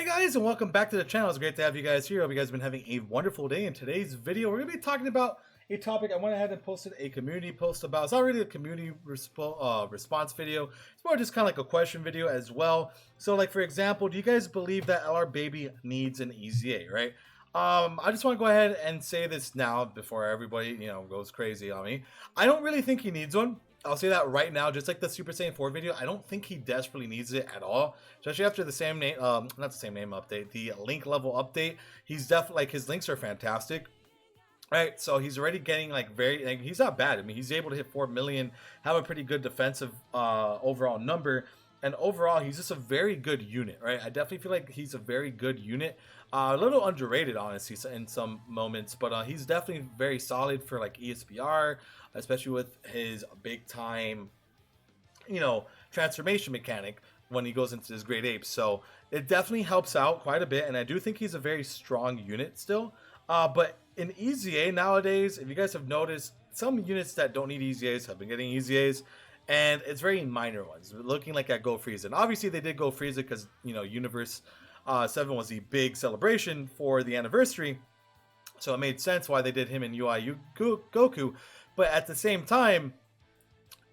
Hey guys, and welcome back to the channel. It's great to have you guys here. I hope you guys have been having a wonderful day. In today's video, we're going to be talking about a topic I went ahead and posted a community post about. It's not really a community response video. It's more just kind of like a question video as well. So like, for example, do you guys believe that LR Baby needs an EZA, right? I just want to go ahead and say this now before everybody, goes crazy on me. I don't really think he needs one. I'll say that right now, just like the Super Saiyan 4 video, I don't think he desperately needs it at all. Especially after the same name, not the same name update, the link level update. He's definitely, like, his links are fantastic. Right, so he's already getting he's not bad. I mean, he's able to hit 4 million, have a pretty good defensive overall number, and overall he's just a very good unit, right? I definitely feel like he's a very good unit, a little underrated honestly in some moments, but he's definitely very solid for like ESPR, especially with his big time, transformation mechanic when he goes into his Great Ape. So it definitely helps out quite a bit, and I do think he's a very strong unit still. But in EZA nowadays, if you guys have noticed, some units that don't need EZAs have been getting EZAs, and it's very minor ones. Looking like at Go Frieza, and obviously they did Go Frieza because Universe 7 was the big celebration for the anniversary, so it made sense why they did him in UI Goku. But at the same time,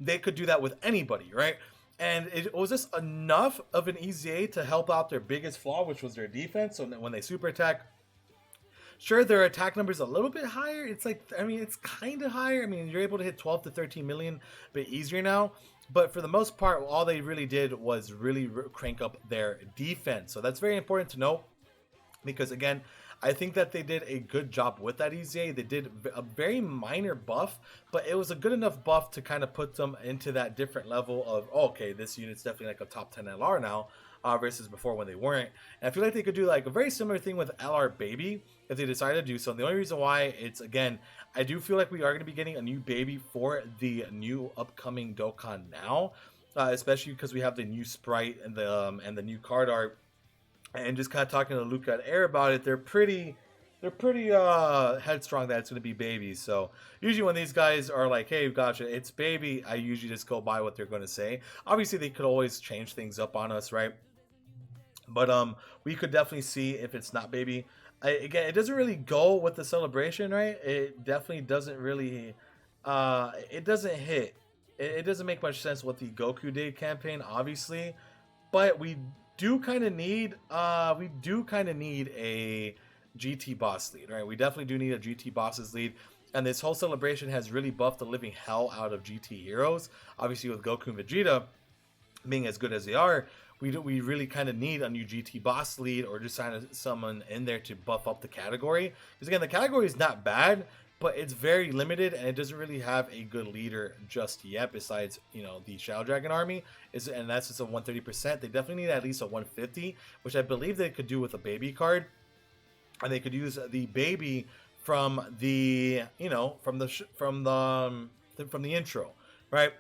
they could do that with anybody, right? And it was just enough of an EZA to help out their biggest flaw, which was their defense. So when they super attack, sure, their attack number is a little bit higher. It's like, I mean, it's kind of higher. I mean, you're able to hit 12 to 13 million a bit easier now. But for the most part, all they really did was really crank up their defense. So that's very important to know, because again, I think that they did a good job with that EZA. They did a very minor buff, but it was a good enough buff to kind of put them into that different level of, oh, okay, this unit's definitely like a top 10 LR now, versus before when they weren't. And I feel like they could do like a very similar thing with LR Baby if they decide to do so. And the only reason why, it's, again, I do feel like we are going to be getting a new baby for the new upcoming Dokkan now, especially because we have the new sprite and the new card art. And just kind of talking to Luca and Air about it, they're pretty headstrong that it's going to be babies. So usually when these guys are like, hey, gotcha, it's baby, I usually just go by what they're going to say. Obviously they could always change things up on us, right? But we could definitely see if it's not baby. Again, it doesn't really go with the celebration, right? It definitely doesn't really it doesn't hit. It doesn't make much sense what the Goku Day campaign, obviously, but we do kind of need a GT boss lead, right? We definitely do need a GT boss's lead, and this whole celebration has really buffed the living hell out of GT heroes. Obviously, with Goku and Vegeta being as good as they are, we really kind of need a new GT boss lead, or just someone in there to buff up the category. Because again, the category is not bad, but it's very limited, and it doesn't really have a good leader just yet, besides, the Shadow Dragon army, and that's just a 130%. They definitely need at least a 150, which I believe they could do with a baby card. And they could use the baby from the, from the intro, right?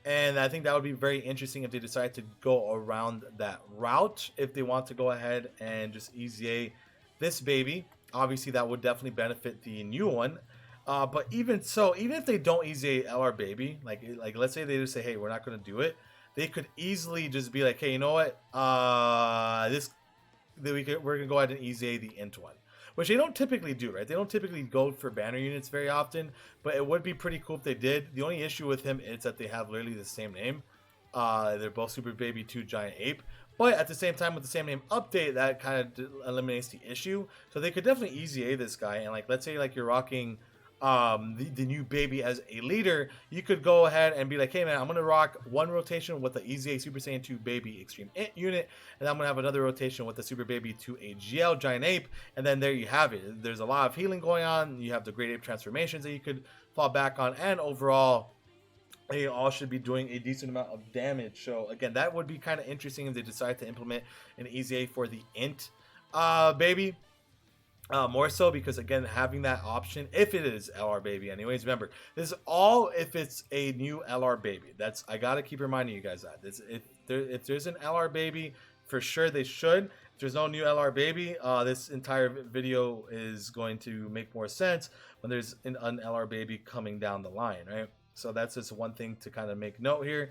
And I think that would be very interesting if they decide to go around that route, if they want to go ahead and just EZA this baby. Obviously, that would definitely benefit the new one. But even so, even if they don't EZA LR Baby, like let's say they just say, hey, we're not going to do it, they could easily just be like, hey, you know what, we're going to go ahead and EZA the int one, which they don't typically do, right? They don't typically go for banner units very often, but it would be pretty cool if they did. The only issue with him is that they have literally the same name. They're both Super Baby 2 Giant Ape. But at the same time, with the same name update, that kind of eliminates the issue. So they could definitely EZA this guy. And like, let's say like you're rocking the new baby as a leader, you could go ahead and be like, hey man, I'm gonna rock one rotation with the EZA Super Saiyan 2 Baby Extreme Int unit, and I'm gonna have another rotation with the Super Baby 2 AGL Giant Ape, and then there you have it. There's a lot of healing going on. You have the Great Ape transformations that you could fall back on, and overall they all should be doing a decent amount of damage. So again, that would be kind of interesting if they decide to implement an EZA for the Int baby. More so because, again, having that option, if it is LR Baby anyways, remember, this is all if it's a new LR Baby. I gotta keep reminding you guys that if there's an LR Baby, for sure they should. If there's no new LR Baby, this entire video is going to make more sense when there's an LR Baby coming down the line, right? So that's just one thing to kind of make note here.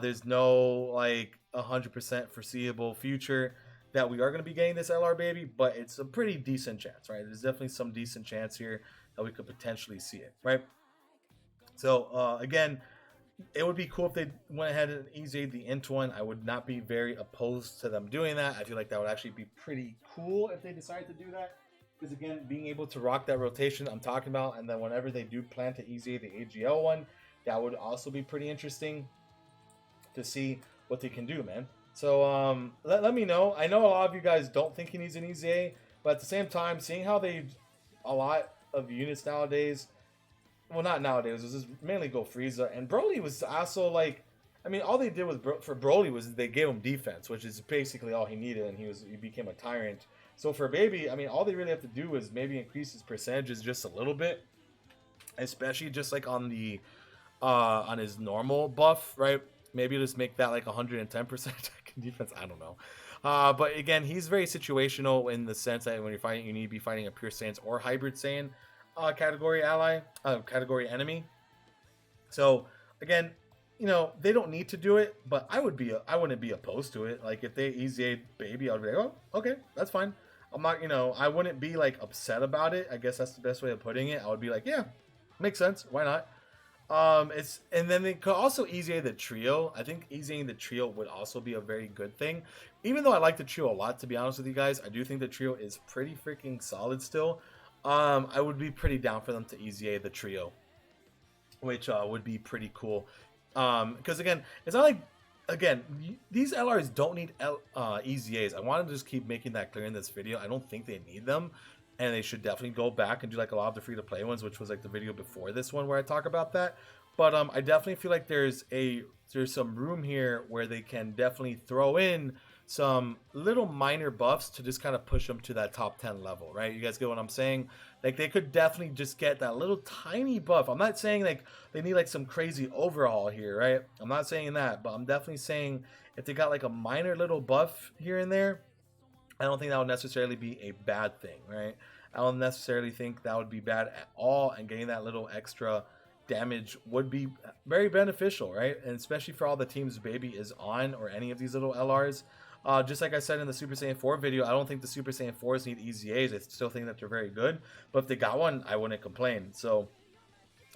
There's no like 100% foreseeable future that we are going to be getting this LR baby, but it's a pretty decent chance, right? There's definitely some decent chance here that we could potentially see it, right? So again, it would be cool if they went ahead and eased the int one. I would not be very opposed to them doing that. I feel like that would actually be pretty cool if they decided to do that. Because again, being able to rock that rotation I'm talking about, and then whenever they do plan to ease the AGL one, that would also be pretty interesting to see what they can do, man. So let me know. I know a lot of you guys don't think he needs an EZA, but at the same time, seeing how a lot of units nowadays, well, not nowadays, it was just mainly go Frieza, and Broly was also like, I mean, all they did was for Broly was they gave him defense, which is basically all he needed, and he became a tyrant. So for Baby, I mean, all they really have to do is maybe increase his percentages just a little bit, especially just like on his normal buff, right? Maybe just make that like 110% attack and defense. I don't know. But again, he's very situational in the sense that when you're fighting, you need to be fighting a pure Saiyans or hybrid Saiyan category category enemy. So again, you know, they don't need to do it, but I wouldn't be opposed to it. Like if they easy Baby, I'd be like, oh, okay, that's fine. I'm not, you know, I wouldn't be like upset about it. I guess that's the best way of putting it. I would be like, yeah, makes sense. Why not? And then they could also easy the trio. I think easying the trio would also be a very good thing. Even though I like the trio a lot, to be honest with you guys, I do think the trio is pretty freaking solid still. I would be pretty down for them to easy the trio, which would be pretty cool. Because again, it's not like, again, these LRs don't need EZAs. I want to just keep making that clear in this video. I don't think they need them, and they should definitely go back and do like a lot of the free-to-play ones, which was like the video before this one where I talk about that. But I definitely feel like there's some room here where they can definitely throw in some little minor buffs to just kind of push them to that top 10 level, right? You guys get what I'm saying? Like they could definitely just get that little tiny buff. I'm not saying like they need like some crazy overhaul here, right? I'm not saying that, but I'm definitely saying if they got like a minor little buff here and there, I don't think that would necessarily be a bad thing, right? I don't necessarily think that would be bad at all, and getting that little extra damage would be very beneficial, right? And especially for all the teams Baby is on, or any of these little LRs. Just like I said in the Super Saiyan 4 video, I don't think the Super Saiyan 4s need EZAs. I still think that they're very good. But if they got one, I wouldn't complain. So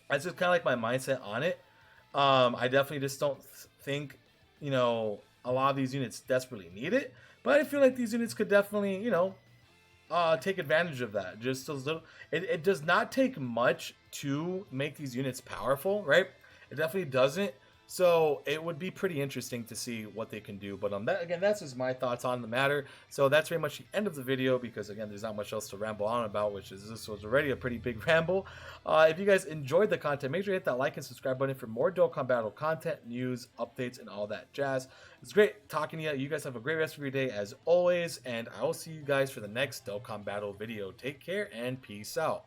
that's just kind of like my mindset on it. I definitely just don't think, you know, a lot of these units desperately need it. But I feel like these units could definitely, you know, take advantage of that. Just a little. It does not take much to make these units powerful, right? It definitely doesn't. So it would be pretty interesting to see what they can do. But that, again, that's just my thoughts on the matter. So that's very much the end of the video, because again, there's not much else to ramble on about, which is, this was already a pretty big ramble. If you guys enjoyed the content, make sure you hit that like and subscribe button for more Dokkan Battle content, news, updates, and all that jazz. It's great talking to you. You guys have a great rest of your day as always, and I will see you guys for the next Dokkan Battle video. Take care and peace out.